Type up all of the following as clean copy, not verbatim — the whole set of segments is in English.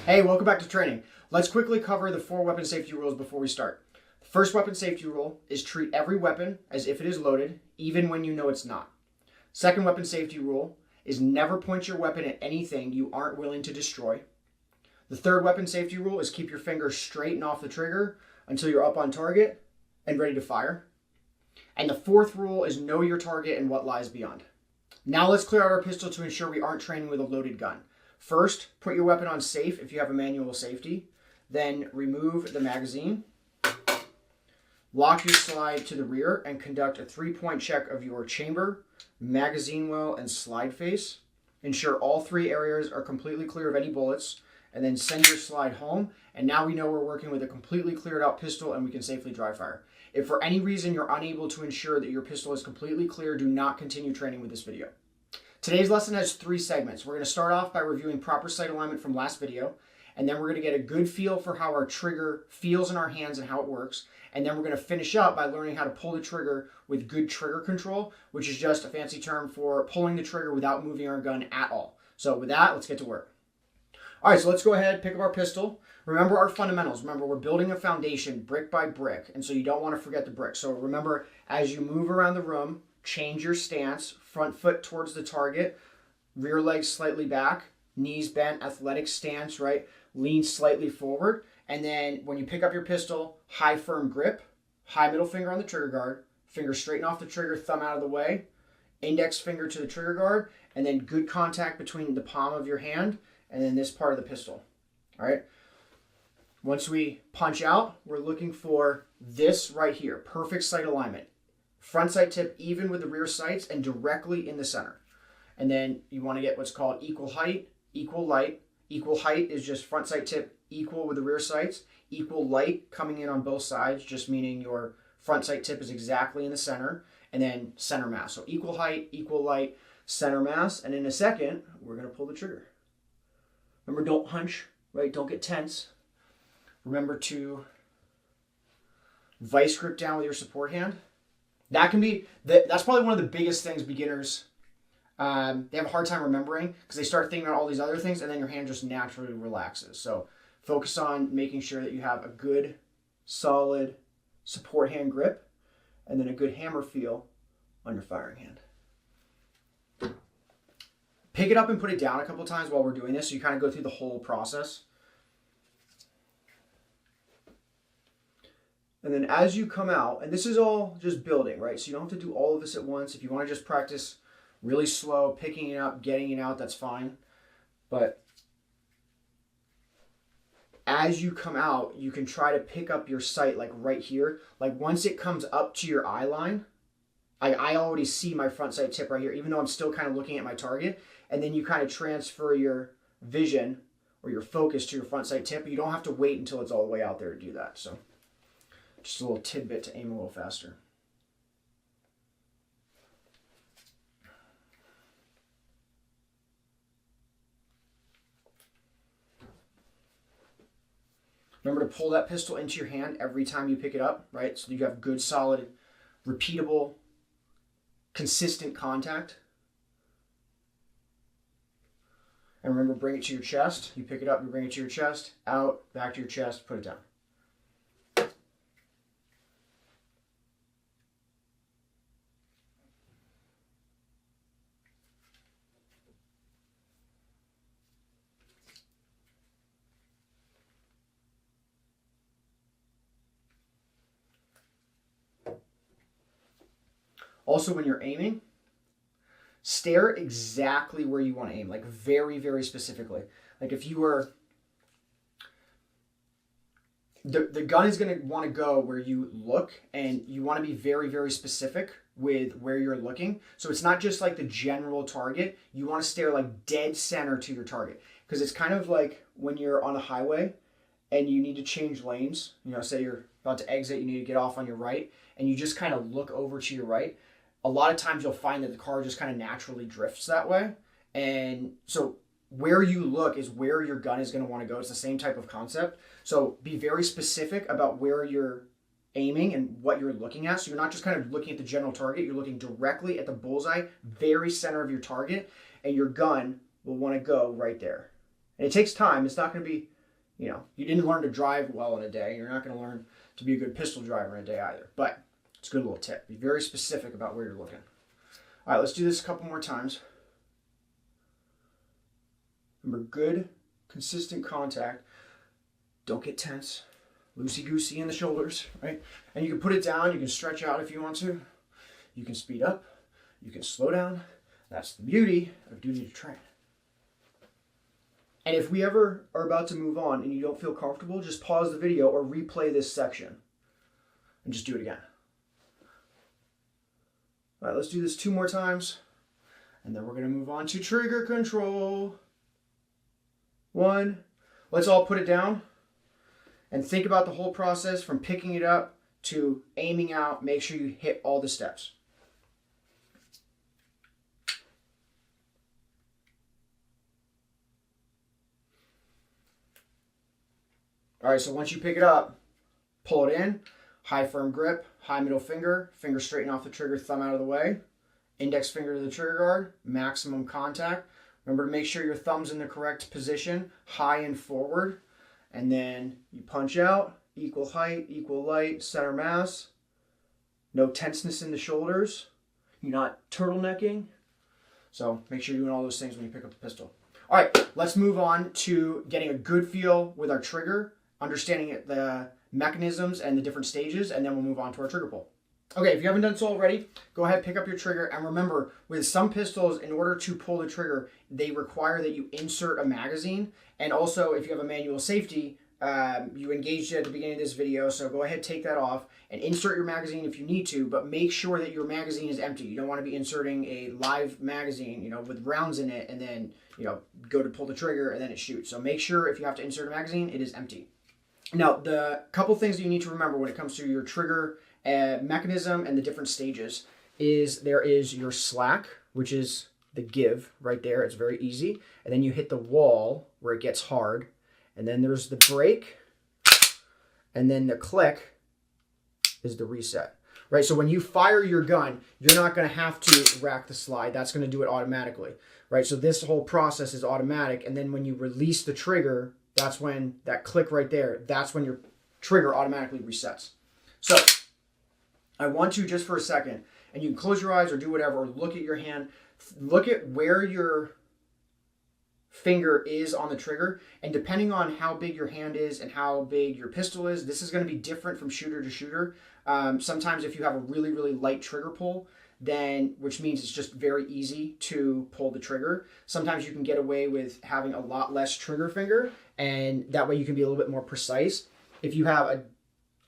Hey, welcome back to training. Let's quickly cover the 4 weapon safety rules before we start. The first weapon safety rule is treat every weapon as if it is loaded, even when you know it's not. Second weapon safety rule is never point your weapon at anything you aren't willing to destroy. The third weapon safety rule is keep your finger straight and off the trigger until you're up on target and ready to fire. And the fourth rule is know your target and what lies beyond. Now let's clear out our pistol to ensure we aren't training with a loaded gun. First, put your weapon on safe if you have a manual safety. Then remove the magazine. Lock your slide to the rear and conduct a 3-point check of your chamber, magazine well, and slide face. Ensure all 3 areas are completely clear of any bullets, and then send your slide home. And now we know we're working with a completely cleared out pistol and we can safely dry fire. If for any reason you're unable to ensure that your pistol is completely clear, do not continue training with this video. Today's lesson has 3 segments. We're going to start off by reviewing proper sight alignment from last video, and then we're going to get a good feel for how our trigger feels in our hands and how it works, and then we're going to finish up by learning how to pull the trigger with good trigger control, which is just a fancy term for pulling the trigger without moving our gun at all. So with that, let's get to work. All right, so let's go ahead, pick up our pistol. Remember our fundamentals. Remember, we're building a foundation brick by brick, and so you don't want to forget the brick. So remember, as you move around the room, change your stance, front foot towards the target, rear leg slightly back, knees bent, athletic stance, right? Lean slightly forward. And then when you pick up your pistol, high firm grip, high middle finger on the trigger guard, finger straighten off the trigger, thumb out of the way, index finger to the trigger guard, and then good contact between the palm of your hand and then this part of the pistol. All right. Once we punch out, we're looking for this right here, perfect sight alignment. Front sight tip even with the rear sights and directly in the center. And then you want to get what's called equal height, equal light. Equal height is just front sight tip equal with the rear sights. Equal light coming in on both sides, just meaning your front sight tip is exactly in the center. And then center mass. So equal height, equal light, center mass. And in a second, we're going to pull the trigger. Remember, don't hunch, right? Don't get tense. Remember to vice grip down with your support hand. That's probably one of the biggest things beginners, they have a hard time remembering because they start thinking about all these other things and then your hand just naturally relaxes. So focus on making sure that you have a good, solid support hand grip and then a good hammer feel on your firing hand. Pick it up and put it down a couple times while we're doing this so you kind of go through the whole process. And then as you come out, and this is all just building, right? So you don't have to do all of this at once. If you want to just practice really slow, picking it up, getting it out, that's fine. But as you come out, you can try to pick up your sight like right here. Like once it comes up to your eye line, I already see my front sight tip right here, even though I'm still kind of looking at my target. And then you kind of transfer your vision or your focus to your front sight tip. You don't have to wait until it's all the way out there to do that. So just a little tidbit to aim a little faster. Remember to pull that pistol into your hand every time you pick it up, right? So you have good, solid, repeatable, consistent contact. And remember, bring it to your chest. You pick it up, you bring it to your chest, out, back to your chest, put it down. Also, when you're aiming, stare exactly where you want to aim, like very, very specifically. Like if you were, the gun is going to want to go where you look, and you want to be very, very specific with where you're looking. So it's not just like the general target. You want to stare like dead center to your target, because it's kind of like when you're on a highway and you need to change lanes. You know, say you're about to exit, you need to get off on your right, and you just kind of look over to your right. A lot of times you'll find that the car just kind of naturally drifts that way. And so where you look is where your gun is going to want to go. It's the same type of concept. So be very specific about where you're aiming and what you're looking at. So you're not just kind of looking at the general target. You're looking directly at the bullseye, very center of your target, and your gun will want to go right there. And it takes time. It's not going to be you didn't learn to drive well in a day. You're not going to learn to be a good pistol driver in a day either. But it's a good little tip. Be very specific about where you're looking. All right, let's do this a couple more times. Remember, good, consistent contact. Don't get tense. Loosey-goosey in the shoulders, right? And you can put it down. You can stretch out if you want to. You can speed up. You can slow down. That's the beauty of duty to train. And if we ever are about to move on and you don't feel comfortable, just pause the video or replay this section and just do it again. All right, let's do this 2 more times. And then we're going to move on to trigger control. 1. Let's all put it down and think about the whole process from picking it up to aiming out. Make sure you hit all the steps. All right, so once you pick it up, pull it in, high firm grip, high middle finger, finger straighten off the trigger, thumb out of the way, index finger to the trigger guard, maximum contact. Remember to make sure your thumb's in the correct position, high and forward, and then you punch out, equal height, equal light, center mass, no tenseness in the shoulders, you're not turtlenecking, so make sure you're doing all those things when you pick up the pistol. All right, let's move on to getting a good feel with our trigger, understanding the mechanisms and the different stages, and then we'll move on to our trigger pull. Okay, if you haven't done so already, go ahead, pick up your trigger, and remember, with some pistols, in order to pull the trigger, they require that you insert a magazine, and also, if you have a manual safety, you engaged it at the beginning of this video, so go ahead, take that off, and insert your magazine if you need to, but make sure that your magazine is empty. You don't want to be inserting a live magazine, with rounds in it, and then, go to pull the trigger, and then it shoots. So make sure if you have to insert a magazine, it is empty. Now, the couple things that you need to remember when it comes to your trigger mechanism and the different stages is there is your slack, which is the give right there. It's very easy. And then you hit the wall where it gets hard. And then there's the break. And then the click is the reset. Right? So when you fire your gun, you're not going to have to rack the slide. That's going to do it automatically. Right? So this whole process is automatic. And then when you release the trigger, that's when that click right there, that's when your trigger automatically resets. So I want you just for a second, and you can close your eyes or do whatever, or look at your hand. Look at where your finger is on the trigger, and depending on how big your hand is and how big your pistol is, this is going to be different from shooter to shooter. Sometimes if you have a really, really light trigger pull, then which means it's just very easy to pull the trigger. Sometimes you can get away with having a lot less trigger finger, and that way you can be a little bit more precise. If you have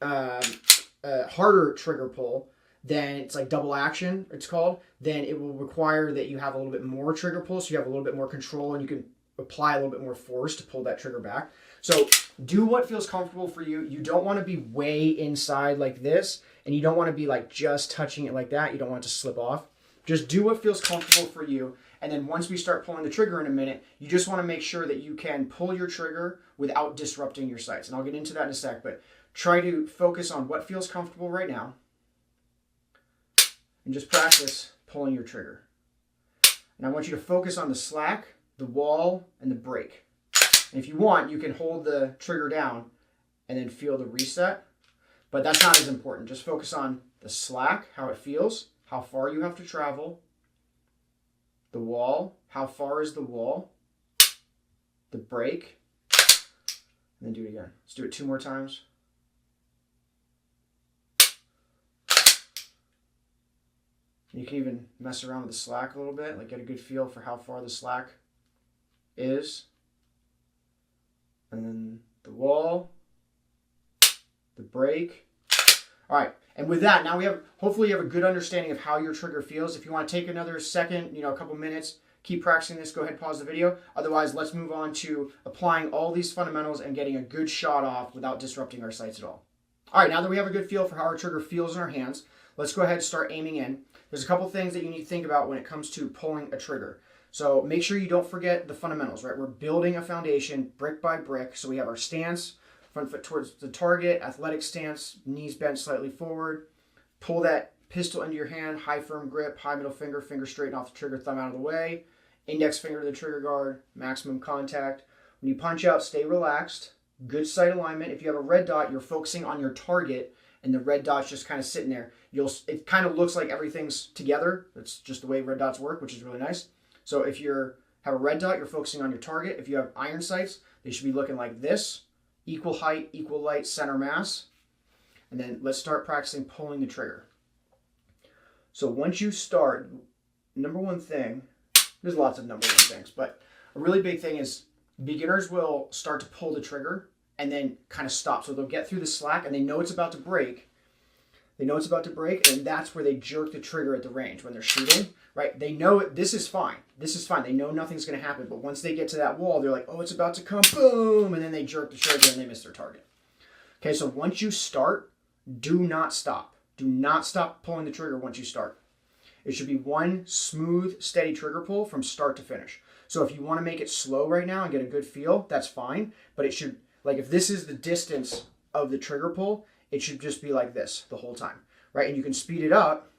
a harder trigger pull, then it's like double action, it's called, then it will require that you have a little bit more trigger pull, so you have a little bit more control and you can apply a little bit more force to pull that trigger back. So do what feels comfortable for you. You don't want to be way inside like this, and you don't want to be like just touching it like that. You don't want it to slip off. Just do what feels comfortable for you. And then once we start pulling the trigger in a minute, you just want to make sure that you can pull your trigger without disrupting your sights. And I'll get into that in a sec, but try to focus on what feels comfortable right now. And just practice pulling your trigger. And I want you to focus on the slack, the wall, and the break. And if you want, you can hold the trigger down and then feel the reset. But that's not as important. Just focus on the slack, how it feels, how far you have to travel, the wall, how far is the wall, the break, and then do it again. Let's do it 2 more times. You can even mess around with the slack a little bit, like get a good feel for how far the slack is. And then the wall, the break. All right, and with that, now hopefully you have a good understanding of how your trigger feels. If you want to take another second, a couple minutes, keep practicing this, go ahead and pause the video. Otherwise, let's move on to applying all these fundamentals and getting a good shot off without disrupting our sights at all. All right, now that we have a good feel for how our trigger feels in our hands, let's go ahead and start aiming in. There's a couple things that you need to think about when it comes to pulling a trigger. So make sure you don't forget the fundamentals, right? We're building a foundation brick by brick. So we have our stance, front foot towards the target, athletic stance, knees bent slightly forward. Pull that pistol into your hand, high firm grip, high middle finger, finger straighten off the trigger, thumb out of the way. Index finger to the trigger guard, maximum contact. When you punch out, stay relaxed. good sight alignment. If you have a red dot, you're focusing on your target and the red dot's just kind of sitting there. It kind of looks like everything's together. That's just the way red dots work, which is really nice. So if you have a red dot, you're focusing on your target. If you have iron sights, they should be looking like this. Equal height, equal light, center mass. And then let's start practicing pulling the trigger. So once you start, number one thing, there's lots of number one things, but a really big thing is beginners will start to pull the trigger and then kind of stop. So they'll get through the slack and they know it's about to break. They know it's about to break, and that's where they jerk the trigger at the range when they're shooting, right? They know this is fine. This is fine. They know nothing's going to happen. But once they get to that wall, they're like, oh, it's about to come, boom, and then they jerk the trigger and they miss their target. Okay, so once you start, do not stop. Do not stop pulling the trigger once you start. It should be one smooth, steady trigger pull from start to finish. So if you want to make it slow right now and get a good feel, that's fine. But it should, like if this is the distance of the trigger pull, it should just be like this the whole time, right? And you can speed it up,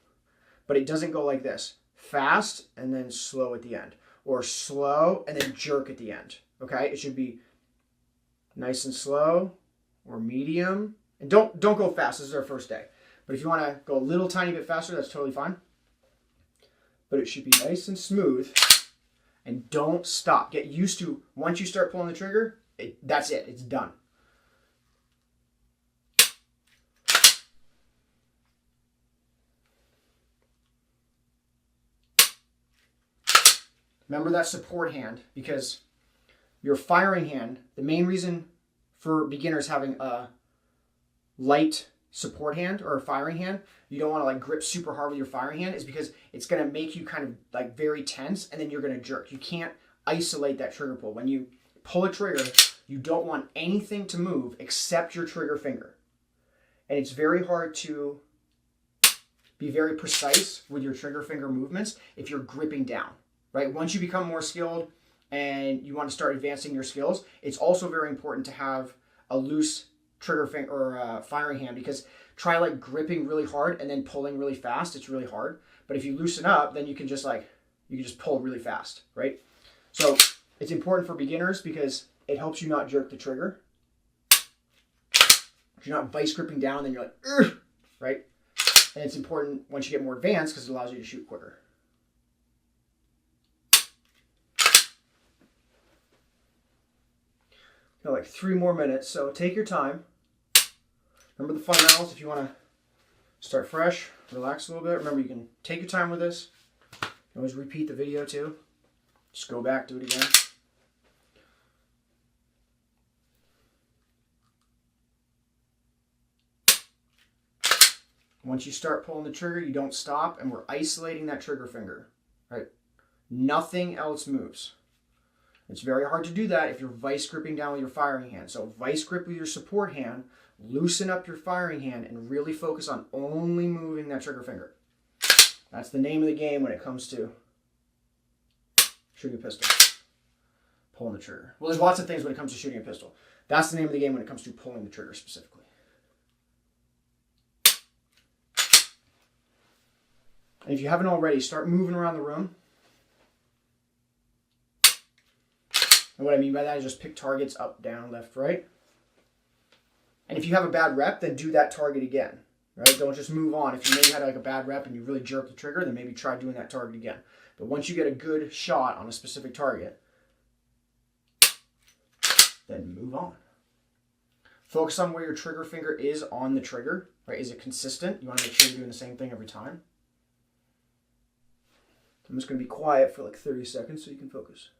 but it doesn't go like this. Fast and then slow at the end. Or slow and then jerk at the end, okay? It should be nice and slow or medium. And don't go fast. This is our first day. But if you want to go a little tiny bit faster, that's totally fine. But it should be nice and smooth. And don't stop. Get used to, once you start pulling the trigger, that's it. It's done. Remember that support hand, because your firing hand, the main reason for beginners having a light support hand or a firing hand, you don't want to like grip super hard with your firing hand, is because it's going to make you kind of like very tense and then you're going to jerk. You can't isolate that trigger pull. When you pull a trigger, you don't want anything to move except your trigger finger. And it's very hard to be very precise with your trigger finger movements if you're gripping down, right? Once you become more skilled and you want to start advancing your skills, it's also very important to have a loose trigger finger or firing hand, because try like gripping really hard and then pulling really fast. It's really hard. But if you loosen up, then you can just pull really fast, right? So it's important for beginners because it helps you not jerk the trigger. You're not vice gripping down, then you're like, ugh, right? And it's important once you get more advanced because it allows you to shoot quicker. Got like 3 more minutes, so take your time. Remember the fundamentals. If you want to start fresh, relax a little bit. Remember, you can take your time with this. You can always repeat the video too. Just go back, do it again. Once you start pulling the trigger, you don't stop, and we're isolating that trigger finger, right? Nothing else moves. It's very hard to do that if you're vice gripping down with your firing hand. So vice grip with your support hand, loosen up your firing hand, and really focus on only moving that trigger finger. That's the name of the game when it comes to shooting a pistol. Pulling the trigger. Well, there's lots of things when it comes to shooting a pistol. That's the name of the game when it comes to pulling the trigger specifically. And if you haven't already, start moving around the room. And what I mean by that is just pick targets up, down, left, right. And if you have a bad rep, then do that target again, right? Don't just move on. If you maybe had like a bad rep and you really jerk the trigger, then maybe try doing that target again. But once you get a good shot on a specific target, then move on. Focus on where your trigger finger is on the trigger, right? Is it consistent? You want to make sure you're doing the same thing every time. I'm just going to be quiet for like 30 seconds so you can focus.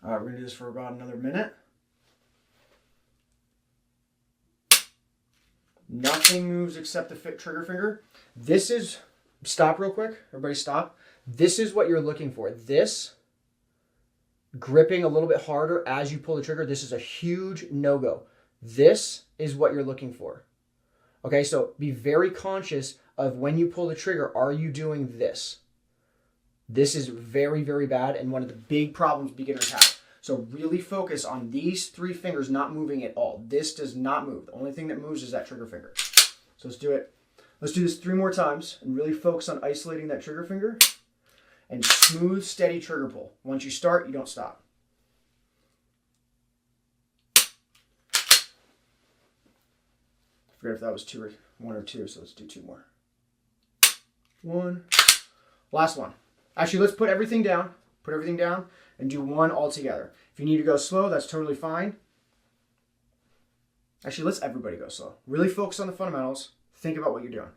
All right, we're going to do this for about another minute. Nothing moves except the trigger finger. This is, stop real quick. Everybody stop. This is what you're looking for. This gripping a little bit harder as you pull the trigger, this is a huge no-go. This is what you're looking for. Okay, so be very conscious of when you pull the trigger, are you doing this? This is very, very bad and one of the big problems beginners have. So really focus on these 3 fingers not moving at all. This does not move. The only thing that moves is that trigger finger. So let's do it. Let's do this 3 more times and really focus on isolating that trigger finger and smooth, steady trigger pull. Once you start, you don't stop. I forget if that was 2 or 1 or 2, so let's do 2 more. 1. Last one. Actually, let's put everything down. Put everything down and do 1 all together. If you need to go slow, that's totally fine. Actually, let's everybody go slow. Really focus on the fundamentals. Think about what you're doing.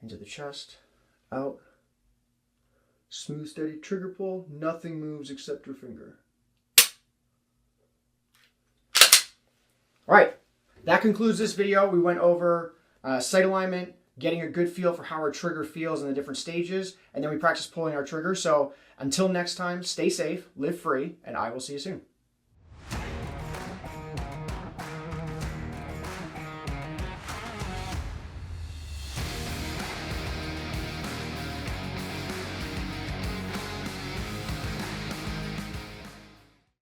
Into the chest, out. Smooth, steady trigger pull. Nothing moves except your finger. All right, that concludes this video. We went over sight alignment, getting a good feel for how our trigger feels in the different stages, and then we practice pulling our trigger. So until next time, stay safe, live free, and I will see you soon.